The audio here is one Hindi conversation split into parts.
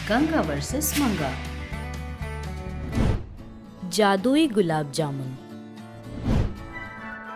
गंगा वर्सेस मंगा। जादुई गुलाब जामुन।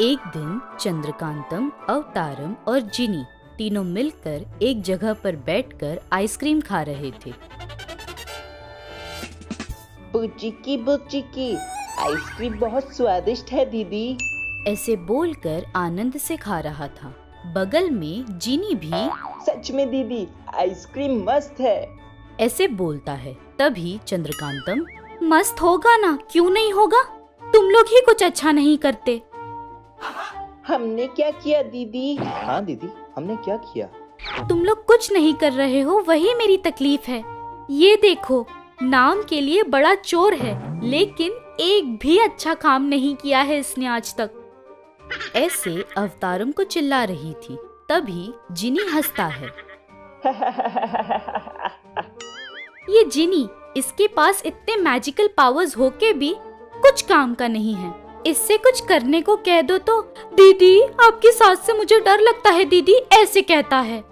एक दिन चंद्रकांतम, अवतारम और जिनी तीनों मिलकर एक जगह पर बैठकर आइसक्रीम खा रहे थे। बुचिकी आइसक्रीम बहुत स्वादिष्ट है दीदी। ऐसे बोलकर आनंद से खा रहा था। बगल में जिनी भी सच में दीदी आइसक्रीम मस्त है ऐसे बोलता है। तभी चंद्रकांतम, मस्त होगा ना, क्यों नहीं होगा, तुम लोग ही कुछ अच्छा नहीं करते। हमने क्या किया दीदी? हाँ दीदी, हमने क्या किया? तुम लोग कुछ नहीं कर रहे हो, वही मेरी तकलीफ है। ये देखो, नाम के लिए बड़ा चोर है, लेकिन एक भी अच्छा काम नहीं किया है इसने आज तक। ऐसे अवतारम को चिल्ला रही थी। तभी जिनी हंसता है। ये जिनी, इसके पास इतने मैजिकल पावर्स होके भी कुछ काम का नहीं है। इससे कुछ करने को कह दो तो दीदी आपकी सास से मुझे डर लगता है दीदी, ऐसे कहता है।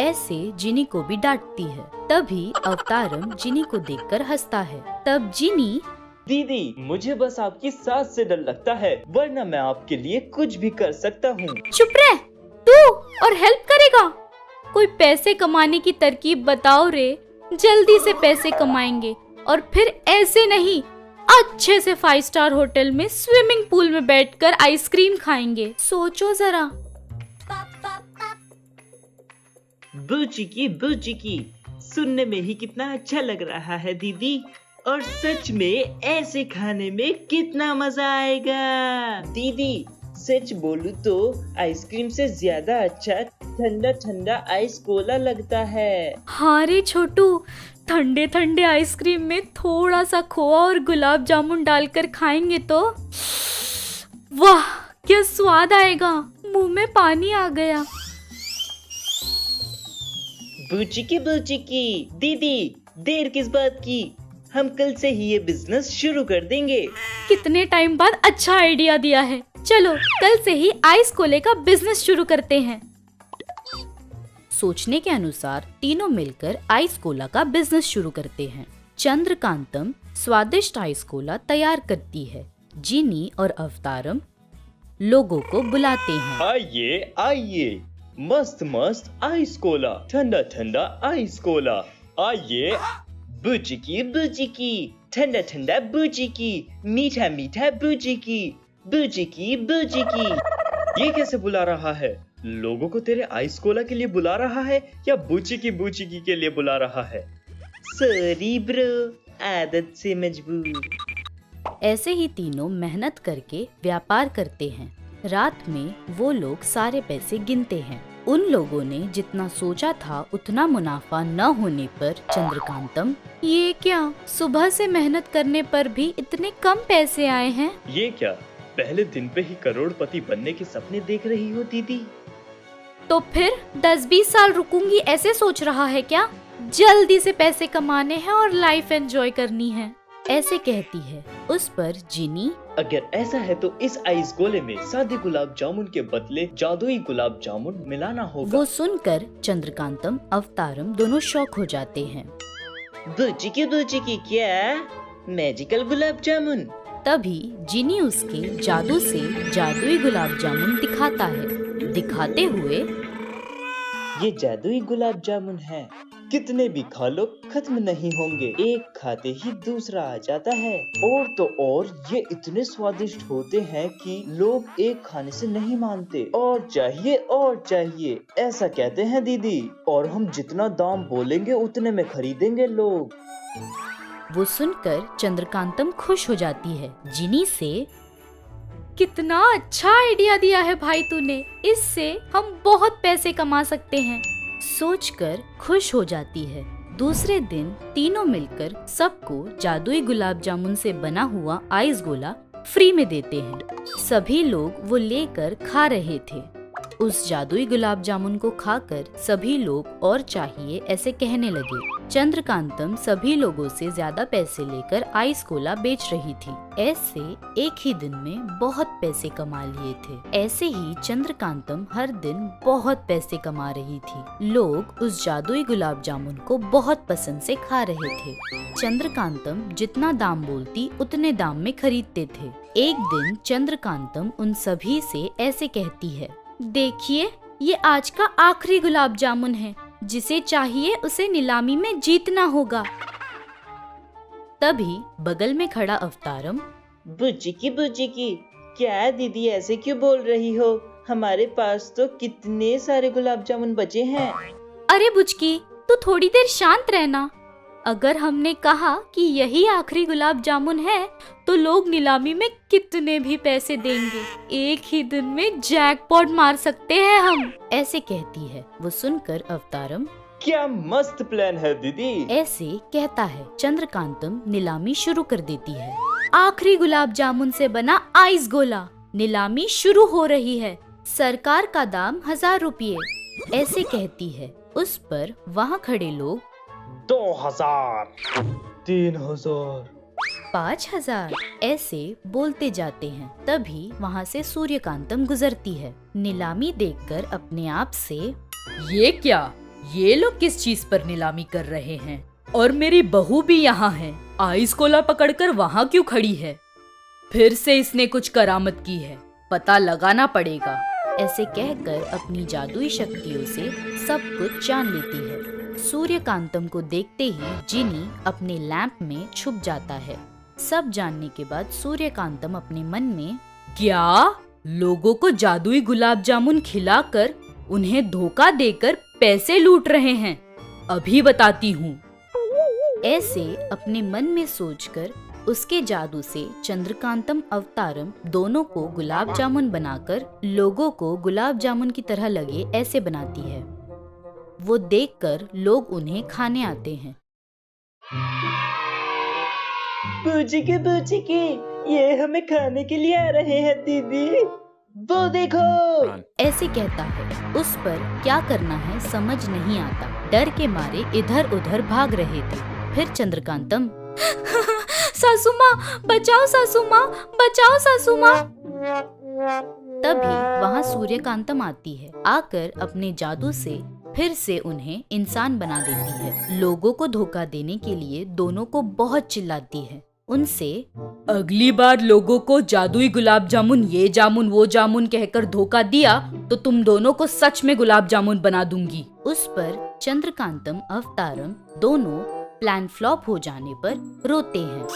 ऐसे जिनी को भी डांटती है। तभी अवतारम जिनी को देखकर हंसता है। तब जिनी, दीदी मुझे बस आपकी सास से डर लगता है, वरना मैं आपके लिए कुछ भी कर सकता हूँ। चुप रह तू, और हेल्प करेगा? कोई पैसे कमाने की तरकीब बताओ रे, जल्दी से पैसे कमाएंगे और फिर ऐसे नहीं, अच्छे से 5 स्टार होटल में स्विमिंग पूल में बैठकर आइसक्रीम खाएंगे। सोचो जरा। बुचिकी सुनने में ही कितना अच्छा लग रहा है दीदी, और सच में ऐसे खाने में कितना मजा आएगा। दीदी सच बोलूं तो आइसक्रीम से ज्यादा अच्छा ठंडा ठंडा आइस कोला लगता है। हाँ रे छोटू, ठंडे ठंडे आइसक्रीम में थोड़ा सा खोआ और गुलाब जामुन डालकर खाएंगे तो वाह क्या स्वाद आएगा, मुंह में पानी आ गया। बुचिकी दीदी देर किस बात की, हम कल से ही ये बिजनेस शुरू कर देंगे। कितने टाइम बाद अच्छा आइडिया दिया है, चलो कल से ही आइस कोले का बिजनेस शुरू करते हैं। सोचने के अनुसार तीनों मिलकर आइस कोला का बिजनेस शुरू करते हैं। चंद्रकांतम स्वादिष्ट आइस कोला तैयार करती है। जिनी और अवतारम लोगों को बुलाते हैं। आइए आइए, मस्त मस्त आइस कोला, ठंडा ठंडा आइस कोला। आइए बुचिकी ठंडा ठंडा बुचिकी, मीठा मीठा बुचिकी। ये कैसे बुला रहा है? लोगों को तेरे आइस कोला के लिए बुला रहा है या बुचिकी के लिए बुला रहा है? सॉरी ब्रो, आदत से मजबूर। ऐसे ही तीनों मेहनत करके व्यापार करते हैं। रात में वो लोग सारे पैसे गिनते हैं। उन लोगों ने जितना सोचा था उतना मुनाफा न होने पर चंद्रकांतम, ये क्या, सुबह से मेहनत करने पर भी इतने कम पैसे आए हैं? ये क्या, पहले दिन पे ही करोड़पति बनने के सपने देख रही हो दीदी? तो फिर 10-20 साल रुकूंगी ऐसे सोच रहा है क्या? जल्दी से पैसे कमाने हैं और लाइफ एंजॉय करनी है, ऐसे कहती है। उस पर जिनी, अगर ऐसा है तो इस आइस गोले में सादे गुलाब जामुन के बदले जादुई गुलाब जामुन मिलाना होगा। वो सुनकर चंद्रकांतम, अवतारम दोनों शॉक हो जाते हैं। बुचिकी क्या, मैजिकल गुलाब जामुन? तभी जिनी उसके जादू से जादुई गुलाब जामुन दिखाता है। दिखाते हुए, ये जादुई गुलाब जामुन है, कितने भी खा लो खत्म नहीं होंगे, एक खाते ही दूसरा आ जाता है। और तो और ये इतने स्वादिष्ट होते हैं कि लोग एक खाने से नहीं मानते, और चाहिए ऐसा कहते हैं दीदी। और हम जितना दाम बोलेंगे उतने में खरीदेंगे लोग। वो सुनकर चंद्रकांतम खुश हो जाती है। जिनी से, कितना अच्छा आइडिया दिया है भाई तूने, इससे हम बहुत पैसे कमा सकते हैं, सोचकर खुश हो जाती है। दूसरे दिन तीनों मिलकर सबको जादुई गुलाब जामुन से बना हुआ आइस गोला फ्री में देते हैं। सभी लोग वो लेकर खा रहे थे। उस जादुई गुलाब जामुन को खाकर सभी लोग और चाहिए ऐसे कहने लगे। चंद्रकांतम सभी लोगों से ज्यादा पैसे लेकर आइस कोला बेच रही थी। ऐसे एक ही दिन में बहुत पैसे कमा लिए थे। ऐसे ही चंद्रकांतम हर दिन बहुत पैसे कमा रही थी। लोग उस जादुई गुलाब जामुन को बहुत पसंद से खा रहे थे। चंद्रकांतम जितना दाम बोलती उतने दाम में खरीदते थे। एक दिन चंद्रकांतम उन सभी से ऐसे कहती है, देखिए ये आज का आखिरी गुलाब जामुन है, जिसे चाहिए उसे नीलामी में जीतना होगा। तभी बगल में खड़ा अवतारम, बुच्ची क्या दीदी ऐसे क्यों बोल रही हो? हमारे पास तो कितने सारे गुलाब जामुन बचे हैं। अरे बुचकी, तू थोड़ी देर शांत रहना। अगर हमने कहा कि यही आखिरी गुलाब जामुन है तो लोग नीलामी में कितने भी पैसे देंगे। एक ही दिन में जैकपॉट मार सकते हैं हम, ऐसे कहती है। वो सुनकर अवतारम, क्या मस्त प्लान है दीदी। ऐसे कहता है। चंद्रकांतम नीलामी शुरू कर देती है। आखिरी गुलाब जामुन से बना आइस गोला, नीलामी शुरू हो रही है। सरकार का दाम 1000 रुपये, ऐसे कहती है। उस पर वहाँ खड़े लोग 2000, 3000, 5000 ऐसे बोलते जाते हैं। तभी वहाँ से सूर्यकांतम गुजरती है। नीलामी देखकर अपने आप से, ये क्या, ये लोग किस चीज पर नीलामी कर रहे हैं? और मेरी बहू भी यहाँ है, आइस कोला पकड़कर वहाँ क्यों खड़ी है? फिर से इसने कुछ करामत की है, पता लगाना पड़ेगा। ऐसे कहकर अपनी जादुई शक्तियों से सब कुछ जान लेती है। सूर्यकांतम को देखते ही जिनी अपने लैंप में छुप जाता है। सब जानने के बाद सूर्यकांतम अपने मन में, क्या लोगों को जादुई गुलाब जामुन खिलाकर उन्हें धोखा देकर पैसे लूट रहे हैं, अभी बताती हूँ। ऐसे अपने मन में सोचकर उसके जादू से चंद्रकांतम अवतारम दोनों को गुलाब जामुन बनाकर लोगों को गुलाब जामुन की तरह लगे ऐसे बनाती है। वो देखकर लोग उन्हें खाने आते हैं। बुच्ची ये हमें खाने के लिए आ रहे हैं दीदी, वो देखो। ऐसे कहता है। उस पर क्या करना है समझ नहीं आता। डर के मारे इधर उधर भाग रहे थे। फिर चंद्रकांतम, सासू माँ बचाओ, सासू माँ बचाओ, सासू माँ। तभी वहाँ सूर्यकांतम आती है। आकर अपने जादू से फिर से उन्हें इंसान बना देती है। लोगों को धोखा देने के लिए दोनों को बहुत चिल्लाती है। उनसे, अगली बार लोगों को जादुई गुलाब जामुन, ये जामुन वो जामुन कहकर धोखा दिया तो तुम दोनों को सच में गुलाब जामुन बना दूंगी। उस पर चंद्रकांतम अवतारम दोनों प्लान फ्लॉप हो जाने पर रोते हैं।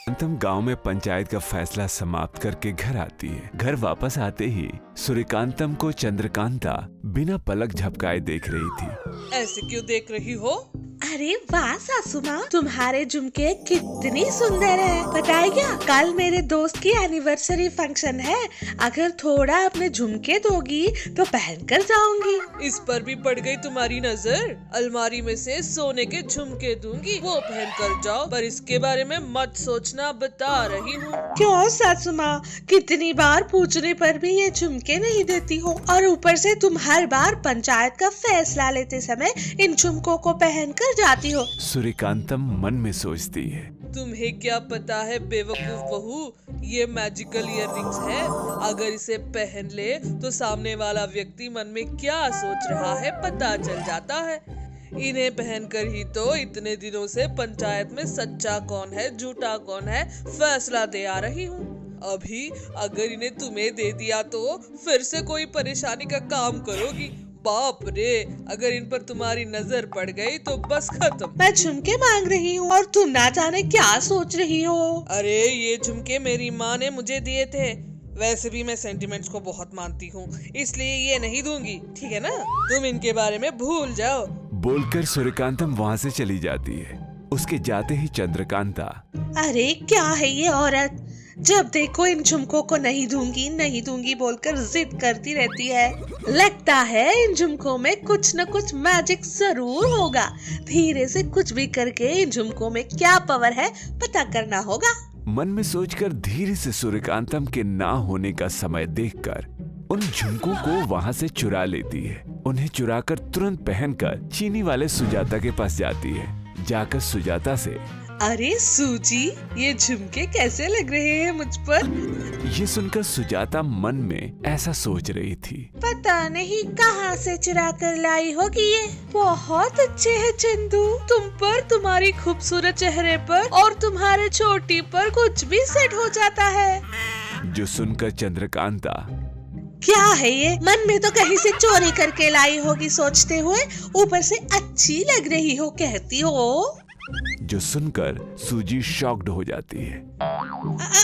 अंतम गांव में पंचायत का फैसला समाप्त करके घर आती है। घर वापस आते ही सूर्यकांतम को चंद्रकांता बिना पलक झपकाए देख रही थी। ऐसे क्यों देख रही हो? अरे वाह सासू माँ, तुम्हारे झुमके कितनी सुंदर है। पता है क्या, कल मेरे दोस्त की एनिवर्सरी फंक्शन है। अगर थोड़ा अपने झुमके दोगी तो पहन कर जाऊंगी। इस पर भी पड़ गई तुम्हारी नजर। अलमारी में से सोने के झुमके दूंगी, वो पहन कर जाओ, पर इसके बारे में मत सोचना, बता रही हूँ। क्यों सासू माँ, कितनी बार पूछने पर भी ये झुमके नहीं देती हो, और ऊपर से तुम हर बार पंचायत का फैसला लेते समय इन झुमकों को पहन कर जाती हो। सूर्यकांतम मन में सोचती है, तुम्हें क्या पता है बेवकूफ बहू, ये मैजिकल इयररिंग्स है। अगर इसे पहन ले तो सामने वाला व्यक्ति मन में क्या सोच रहा है पता चल जाता है। इन्हें पहनकर ही तो इतने दिनों से पंचायत में सच्चा कौन है झूठा कौन है फैसला दे आ रही हूँ। अभी अगर इन्हें तुम्हें दे दिया तो फिर से कोई परेशानी का काम करोगी। बाप रे, अगर इन पर तुम्हारी नजर पड़ गई तो बस खत्म। मैं झुमके मांग रही हूँ और तुम ना जाने क्या सोच रही हो। अरे ये झुमके मेरी माँ ने मुझे दिए थे। वैसे भी मैं सेंटिमेंट्स को बहुत मानती हूँ, इसलिए ये नहीं दूंगी, ठीक है ना? तुम इनके बारे में भूल जाओ। बोलकर सूर्यकांतम वहाँ से चली जाती है। उसके जाते ही चंद्रकांता, अरे क्या है ये औरत, जब देखो इन झुमकों को नहीं दूंगी बोलकर जिद करती रहती है। लगता है इन झुमकों में कुछ न कुछ मैजिक जरूर होगा। धीरे से कुछ भी करके इन झुमकों में क्या पावर है पता करना होगा। मन में सोचकर धीरे से सूर्यकांतम के ना होने का समय देखकर उन झुमकों को वहाँ से चुरा लेती है। उन्हें चुराकर तुरंत पहनकर चीनी वाले सुजाता के पास जाती है। जाकर सुजाता से, अरे सूजी, ये झुमके कैसे लग रहे हैं मुझ पर? ये सुनकर सुजाता मन में ऐसा सोच रही थी, पता नहीं कहाँ से चुरा कर लाई होगी ये। बहुत अच्छे हैं चंदू, तुम पर, तुम्हारी खूबसूरत चेहरे पर और तुम्हारे चोटी पर कुछ भी सेट हो जाता है। जो सुनकर चंद्रकांता, क्या है ये? मन में तो कहीं से चोरी करके लाई होगी सोचते हुए, ऊपर से अच्छी लग रही हो कहती हो। जो सुनकर सूजी शॉक्ड हो जाती है।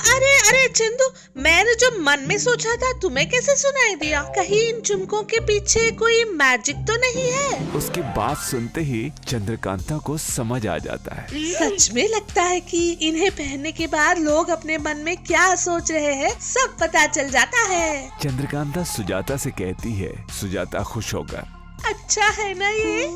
अरे अरे चंदू, मैंने जो मन में सोचा था तुम्हें कैसे सुनाई दिया? कहीं इन झुमकों के पीछे कोई मैजिक तो नहीं है? उसकी बात सुनते ही चंद्रकांता को समझ आ जाता है। सच में लगता है कि इन्हें पहनने के बाद लोग अपने मन में क्या सोच रहे हैं सब पता चल जाता है। चंद्रकांता सुजाता से कहती है। सुजाता खुश होकर, अच्छा है ना ये?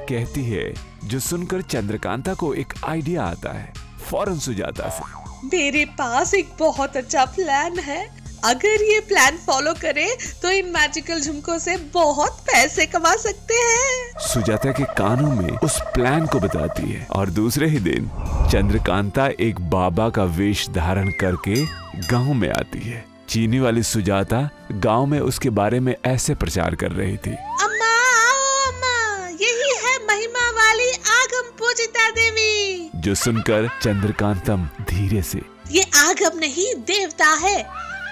कहती है। जो सुनकर चंद्रकांता को एक आइडिया आता है। फौरन सुजाता से, मेरे पास एक बहुत अच्छा प्लान है। अगर ये प्लान फॉलो करे तो इन मैजिकल झुमकों से बहुत पैसे कमा सकते हैं। सुजाता के कानों में उस प्लान को बताती है। और दूसरे ही दिन चंद्रकांता एक बाबा का वेश धारण करके गांव में आती है। चीनी वाली सुजाता गांव में उसके बारे में ऐसे प्रचार कर रही थी, अम्मा आओ अम्मा, यही है महिमा वाली आगम पूजिता देवी। जो सुनकर चंद्रकांतम धीरे से, ये आगम नहीं देवता है,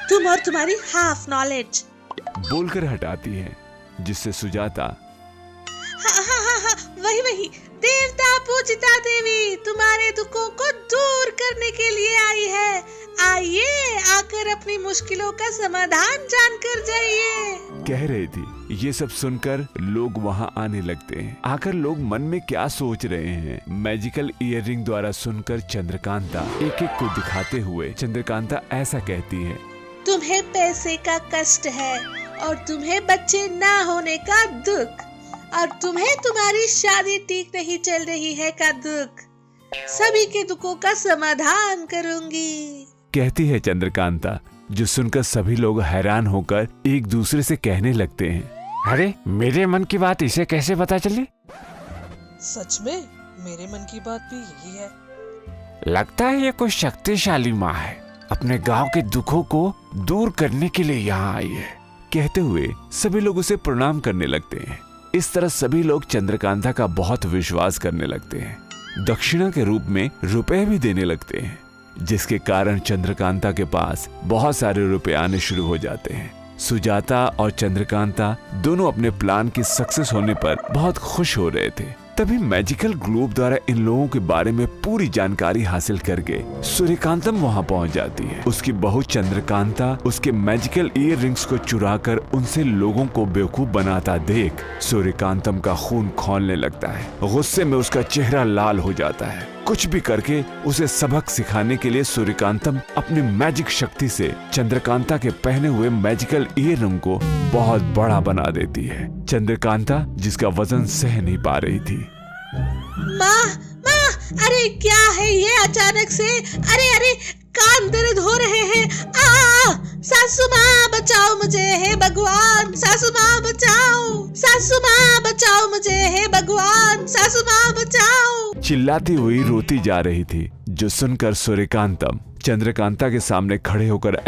तुम और तुम्हारी हाफ नॉलेज बोलकर हटाती है। जिससे सुजाता, हाँ, वही देवता पूजिता देवी तुम्हारे दुखों को दूर करने के लिए आई है। आइए, आकर अपनी मुश्किलों का समाधान जानकर जाइए, कह रही थी। ये सब सुनकर लोग वहाँ आने लगते हैं। आकर लोग मन में क्या सोच रहे हैं मैजिकल इयररिंग द्वारा सुनकर चंद्रकांता एक एक को दिखाते हुए चंद्रकांता ऐसा कहती है, तुम्हें पैसे का कष्ट है और तुम्हें बच्चे ना होने का दुख, और तुम्हें तुम्हारी शादी ठीक नहीं चल रही है का दुख। सभी के दुखों का समाधान करूंगी, कहती है चंद्रकांता। जो सुनकर सभी लोग हैरान होकर एक दूसरे से कहने लगते हैं, अरे मेरे मन की बात इसे कैसे पता चली? सच में मेरे मन की बात भी यही है। लगता है ये कोई शक्तिशाली माँ है, अपने गांव के दुखों को दूर करने के लिए यहाँ आई है। कहते हुए सभी लोग उसे प्रणाम करने लगते हैं। इस तरह सभी लोग चंद्रकांता का बहुत विश्वास करने लगते हैं। दक्षिणा के रूप में रुपए भी देने लगते हैं, जिसके कारण चंद्रकांता के पास बहुत सारे रुपए आने शुरू हो जाते हैं। सुजाता और चंद्रकांता दोनों अपने प्लान की सक्सेस होने पर बहुत खुश हो रहे थे। तभी मैजिकल ग्लोब द्वारा इन लोगों के बारे में पूरी जानकारी हासिल करके सूर्यकांतम वहां पहुंच जाती है। उसकी बहू चंद्रकांता उसके मैजिकल ईयर रिंग्स को चुराकर उनसे लोगों को बेवकूफ बनाता देख सूर्यकांतम का खून खौलने लगता है। गुस्से में उसका चेहरा लाल हो जाता है। कुछ भी करके उसे सबक सिखाने के लिए सूर्यकांतम अपनी मैजिक शक्ति से चंद्रकांता के पहने हुए मैजिकल ईयर रिंग को बहुत बड़ा बना देती है। चंद्रकांता जिसका वजन सह नहीं पा रही थी। माँ, अरे क्या है ये अचानक से? अरे कान दर्द हो रहे हैं। सासू माँ बचाओ मुझे, हे भगवान, सासू माँ बचाओ, सासू माँ बचाओ मुझे, हे भगवान, सासू माँ बचाओ। चिल्लाती हुई रोती जा रही थी। जो सुनकर सूर्यकांतम चंद्रकांता के सामने खड़े होकर